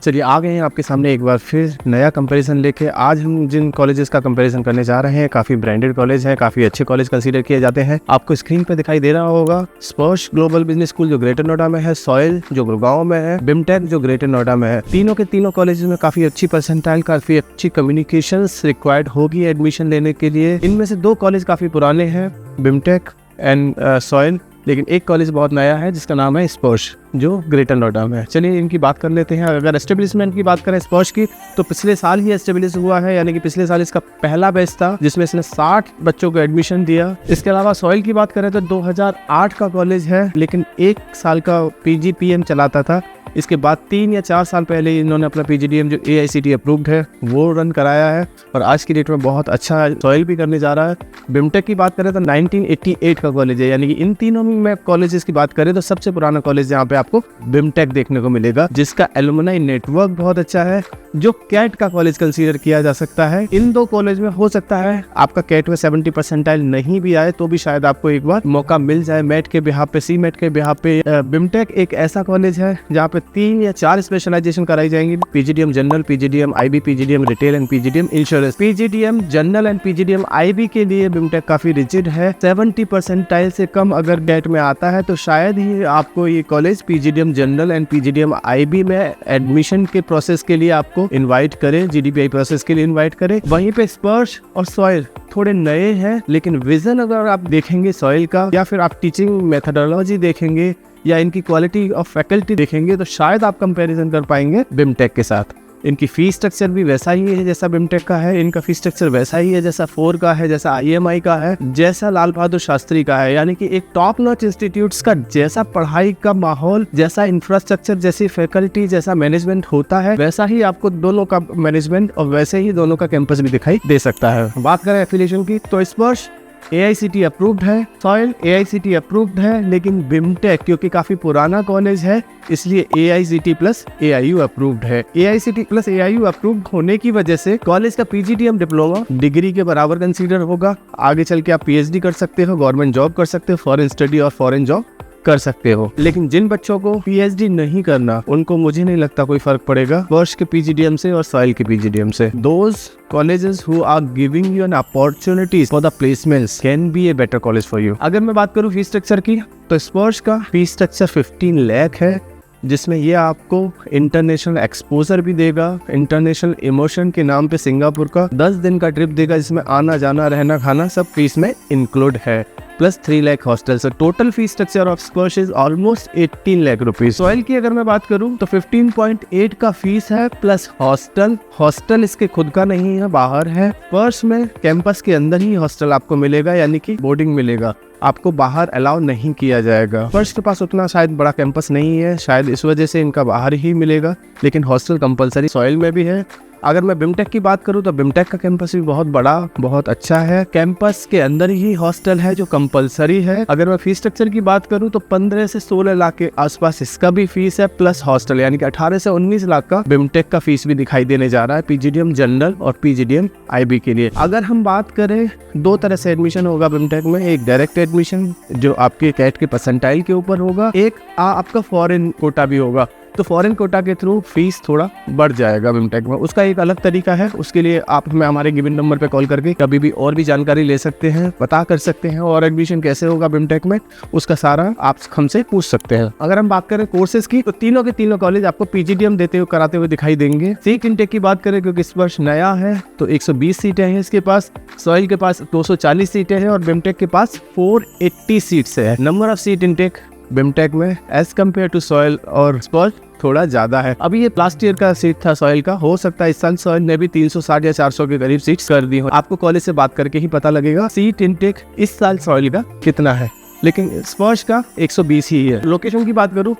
चलिए आ गए हैं आपके सामने एक बार फिर नया कंपैरिजन लेके। आज हम जिन कॉलेजेस का कंपैरिजन करने जा रहे हैं काफ़ी ब्रांडेड कॉलेज हैं, काफ़ी अच्छे कॉलेज कंसीडर किए जाते हैं। आपको स्क्रीन पे दिखाई दे रहा होगा स्पर्श ग्लोबल बिजनेस स्कूल जो ग्रेटर नोएडा में है, सॉइल जो गुड़गांव में है, बिमटेक जो ग्रेटर नोएडा में है। तीनों के तीनों कॉलेज में काफ़ी अच्छी परसेंटाइल, काफ़ी अच्छी कम्युनिकेशंस रिक्वायर्ड होगी एडमिशन लेने के लिए। इनमें से दो कॉलेज काफ़ी पुराने हैं, बिमटेक एंड सॉइल, लेकिन एक कॉलेज बहुत नया है जिसका नाम है स्पर्श जो ग्रेटर नोएडा में है। चलिए इनकी बात कर लेते हैं। अगर एस्टेब्लिशमेंट की बात करें स्पर्श की, तो पिछले साल ही एस्टेब्लिश हुआ है, यानी कि पिछले साल इसका पहला बैच था जिसमें इसने 60 बच्चों को एडमिशन दिया। इसके अलावा सॉइल की बात करें तो 2008 का कॉलेज है, लेकिन एक साल का PGPM चलाता था। इसके बाद 3 या 4 साल पहले इन्होंने अपना PGDM जो AICTE अप्रूव्ड है वो रन कराया है और आज की डेट में बहुत अच्छा सॉइल भी करने जा रहा है। बिमटेक की बात करें तो 1988 का कॉलेज है, यानी कि इन तीनों में कॉलेजेस की बात करें तो सबसे पुराना कॉलेज यहाँ पे आपको बिमटेक देखने को मिलेगा, जिसका एलुमनाई नेटवर्क बहुत अच्छा है, जो कैट का कॉलेज कंसीडर किया जा सकता है। इन दो कॉलेज में हो सकता है आपका कैट में 70 परसेंटाइल नहीं भी आए तो भी शायद आपको एक बार मौका मिल जाए मैट के बिहाफ पे, CMAT के बिहाफ पे। बिमटेक एक ऐसा कॉलेज है जहाँ पे 3 या 4 स्पेशलाइजेशन कराई जाएंगी, PGDM general, PGDM IB, PGDM retail and PGDM insurance. PGDM general and PGDM IB के लिए बिमटेक काफी रिजिड है। 70 परसेंटाइल से कम अगर कैट में आता है तो शायद ही आपको ये college PGDM general and PGDM IB में एडमिशन के प्रोसेस के लिए आपको इनवाइट करे, GDPI प्रोसेस के लिए इनवाइट करे। वहीं पे स्पर्श और सॉइल थोड़े नए हैं, लेकिन विजन अगर आप देखेंगे सॉइल का, या फिर आप टीचिंग मेथोडोलॉजी देखेंगे या इनकी क्वालिटी ऑफ फैकल्टी देखेंगे तो शायद आप कंपैरिजन कर पाएंगे बिमटेक के साथ। इनकी फीस स्ट्रक्चर भी वैसा ही है जैसा बिमटेक का है, इनका फीस स्ट्रक्चर वैसा ही है जैसा 4 का है, जैसा IMI का है, जैसा लाल बहादुर शास्त्री का है। यानी कि एक टॉप नॉच इंस्टीट्यूट्स का जैसा पढ़ाई का माहौल, जैसा इंफ्रास्ट्रक्चर, जैसी फैकल्टी, जैसा मैनेजमेंट होता है, वैसा ही आपको दोनों का मैनेजमेंट और वैसे ही दोनों का कैंपस भी दिखाई दे सकता है। बात करें एफिलिएशन की तो स्पर्श AICTE अप्रूव्ड है, सॉइल AICTE अप्रूव्ड है, लेकिन बिमटेक क्योंकि काफी पुराना कॉलेज है इसलिए AICTE प्लस AIU अप्रूव्ड है। AICTE प्लस AIU अप्रूव्ड होने की वजह से कॉलेज का PGDM डिप्लोमा डिग्री के बराबर कंसीडर होगा। आगे चल के आप PhD कर सकते हो, गवर्नमेंट जॉब कर सकते हो, फॉरेन स्टडी और फॉरेन जॉब कर सकते हो। लेकिन जिन बच्चों को PhD नहीं करना उनको मुझे नहीं लगता कोई फर्क पड़ेगा वर्ष के PGDM से और सॉइल के PGDM से। Those colleges who are giving you an opportunities for the placements can be a better college for you। अगर मैं बात करूँ फीस स्ट्रक्चर की तो स्पर्श का फीस स्ट्रक्चर 15 लाख है, जिसमें ये आपको इंटरनेशनल एक्सपोजर भी देगा, इंटरनेशनल इमोशन के नाम पे सिंगापुर का 10 दिन का ट्रिप देगा, जिसमें आना जाना रहना खाना सब फीस में इंक्लूड है, प्लस 3 लाख हॉस्टल। से टोटल फीस स्ट्रक्चर ऑफ स्पर्श is almost 18 lakh rupees. Soil की अगर मैं बात करूं तो 15.8 का फीस है प्लस हॉस्टल इसके खुद का नहीं है, बाहर है। स्पर्श में कैंपस के अंदर ही हॉस्टल आपको मिलेगा, यानी कि बोर्डिंग मिलेगा, आपको बाहर अलाउ नहीं किया जाएगा। स्पर्श के पास उतना शायद बड़ा कैंपस नहीं है, शायद इस वजह से इनका बाहर ही मिलेगा, लेकिन हॉस्टल कंपलसरी सॉइल में भी है। अगर मैं बिमटेक की बात करूं तो बिमटेक का कैंपस भी बहुत बड़ा, बहुत अच्छा है। कैंपस के अंदर ही हॉस्टल है जो कंपलसरी है। अगर मैं फीस स्ट्रक्चर की बात करूं तो 15 से 16 लाख के आसपास इसका भी फीस है, प्लस हॉस्टल, यानी कि 18 से 19 लाख का बिमटेक का फीस भी दिखाई देने जा रहा है PGDM जनरल और PGDM IB के लिए। अगर हम बात करें, 2 तरह से एडमिशन होगा बिमटेक में, एक डायरेक्ट एडमिशन जो आपके कैट के परसेंटाइल के ऊपर होगा, एक आपका फॉरेन कोटा भी होगा। तो फॉरेन कोटा के थ्रू फीस थोड़ा बढ़ जाएगा बिमटेक में, उसका एक अलग तरीका है। उसके लिए आप हमें हमारे गिवन नंबर पे कॉल करके कभी भी और भी जानकारी ले सकते हैं, पता कर सकते हैं, और एडमिशन कैसे होगा बिमटेक में उसका सारा आप हमसे पूछ सकते हैं। अगर हम बात करें कोर्सेज की तो तीनों के तीनों कॉलेज आपको PGDM देते हुए कराते हुए दिखाई देंगे। सीट इनटेक की बात करें क्योंकि इस वर्ष नया है तो 120 सीटें हैं इसके पास, सॉइल के पास 240 सीटें हैं और बिमटेक के पास 480 सीट्स है। Number of seat intake BIMTECH में एज कम्पेयर टू सॉइल और स्पर्श थोड़ा ज्यादा है। अभी ये लास्ट ईयर का सीट था सॉइल का, हो सकता है इस साल सॉइल ने भी 360 या 400 के करीब सीट्स कर दी हो। आपको कॉलेज से बात करके ही पता लगेगा सीट इनटेक इस साल सॉइल का कितना है, लेकिन स्पर्श का 120 ही है। लोकेशन की बात करूँ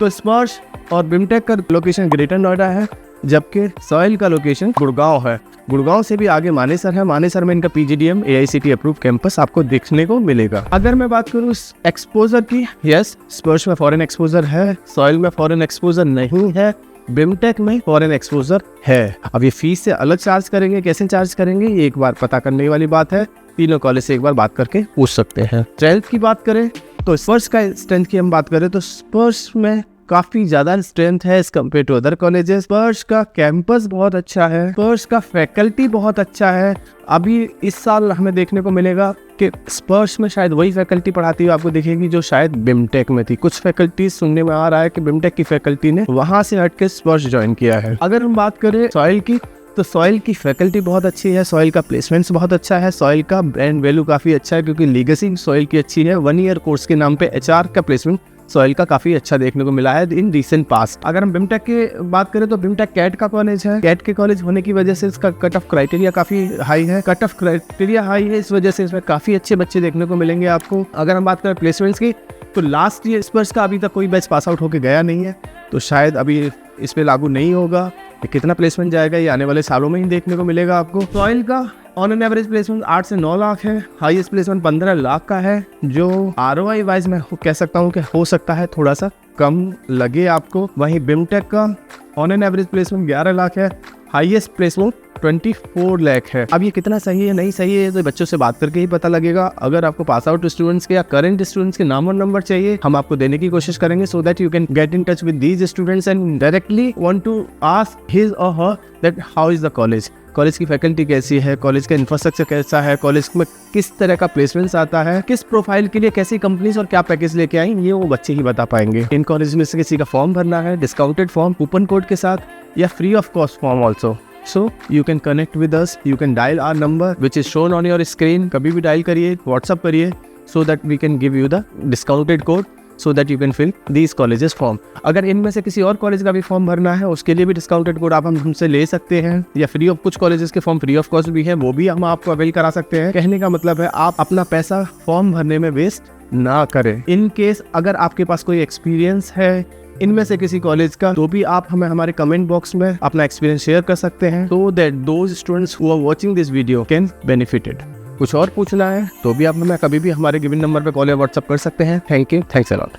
तो स्पर्श और बिमटेक का लोकेशन ग्रेटर नोएडा है, जबकि सॉइल का लोकेशन गुड़गांव है। गुड़गांव से भी आगे मानेसर है, मानेसर में इनका PGDM AICTE अप्रूव कैंपस आपको देखने को मिलेगा। अगर मैं बात करूँ एक्सपोजर की, यस स्पर्श में फॉरेन एक्सपोजर है, सॉइल में फॉरेन एक्सपोजर नहीं है, बिमटेक में फॉरेन एक्सपोजर है। अब ये फीस से अलग चार्ज करेंगे, कैसे चार्ज करेंगे ये एक बार पता करने वाली बात है, तीनों कॉलेज से एक बार बात करके पूछ सकते हैं। स्ट्रेंथ की बात करें तो स्पर्श का स्ट्रेंथ की हम बात करें तो स्पर्श में काफी ज्यादा स्ट्रेंथ है as compared to other colleges. Sparsh का कैंपस बहुत अच्छा है, स्पर्श का फैकल्टी बहुत अच्छा है। अभी इस साल हमें देखने को मिलेगा कि स्पर्श में शायद वही फैकल्टी पढ़ाती हुई आपको दिखेगी जो शायद बिमटेक में थी। कुछ फैकल्टी सुनने में आ रहा है कि बिमटेक की फैकल्टी ने वहां से हट के स्पर्श ज्वाइन किया है। अगर हम बात करें सॉइल की, तो सॉइल की फैकल्टी बहुत अच्छी है, सॉइल का प्लेसमेंट्स बहुत अच्छा है, सॉइल का ब्रांड वैल्यू काफी अच्छा है क्योंकि लीगेसी सॉइल की अच्छी है। 1 ईयर कोर्स के नाम पे HR का प्लेसमेंट सॉइल का काफी अच्छा देखने को मिला है इन रिसेंट पास्ट। अगर हम बिमटेक की बात करें तो बिमटेक कैट का कॉलेज है। कैट के कॉलेज होने की वजह से इसका कट ऑफ क्राइटेरिया काफी हाई है। कट ऑफ क्राइटेरिया हाई है, इस वजह से इसमें काफी अच्छे बच्चे देखने को मिलेंगे आपको। अगर हम बात करें प्लेसमेंट्स की, तो लास्ट ईयर स्पर्श का अभी तक कोई बैच पास आउट होकर गया नहीं है, तो शायद अभी इस पे लागू नहीं होगा। कितना प्लेसमेंट जाएगा ये आने वाले सालों में ही देखने को मिलेगा आपको। सॉइल का ऑन एन एवरेज प्लेसमेंट 8 से 9 लाख है, हाईएस्ट प्लेसमेंट 15 लाख का है, जो ROI वाइज मैं कह सकता हूँ कि हो सकता है थोड़ा सा कम लगे आपको। वहीं बिमटेक का on an average placement 11 lakh है, हाईएस्ट प्लेसमेंट 24 लाख है। अब ये कितना सही है नहीं सही है तो बच्चों से बात करके ही पता लगेगा। अगर आपको पास आउट स्टूडेंट्स के या करंट स्टूडेंट्स के नाम और नंबर चाहिए, हम आपको देने की कोशिश करेंगे so that you can get in touch with these students and directly want to ask his और her that how is the college, college की फैकल्टी कैसी है, कॉलेज का इंफ्रास्ट्रक्चर कैसा है, कॉलेज में किस तरह का प्लेसमेंट्स आता है, किस प्रोफाइल के लिए कैसी कंपनीज और क्या पैकेज लेके आई, ये वो बच्चे ही बता पाएंगे। इन कॉलेज में से किसी का फॉर्म भरना है, डिस्काउंटेड फॉर्म कूपन कोड के साथ या free of cost form also, so you can connect with us, you can dial our number which is shown on your screen। कभी भी डायल करिए, व्हाट्सअप करिए so that we can give you the discounted code so that you can fill these colleges form। अगर इनमें से किसी और college का भी फॉर्म भरना है उसके लिए भी डिस्काउंटेड कोड आप हमसे ले सकते हैं, या फ्री ऑफ, कुछ कॉलेजेस के फॉर्म फ्री ऑफ कॉस्ट भी है, वो भी हम आपको अवेल करा सकते हैं। कहने का मतलब है आप अपना पैसा फॉर्म भरने में वेस्ट ना करें। इन केस अगर आपके पास कोई एक्सपीरियंस है इनमें से किसी कॉलेज का, तो भी आप हमें हमारे कमेंट बॉक्स में अपना एक्सपीरियंस शेयर कर सकते हैं so that those students who are watching this video can benefited। कुछ और पूछना है तो भी आप हमें कभी भी हमारे गिवन नंबर पे कॉल या व्हाट्सएप कर सकते हैं। Thank you, thanks a lot.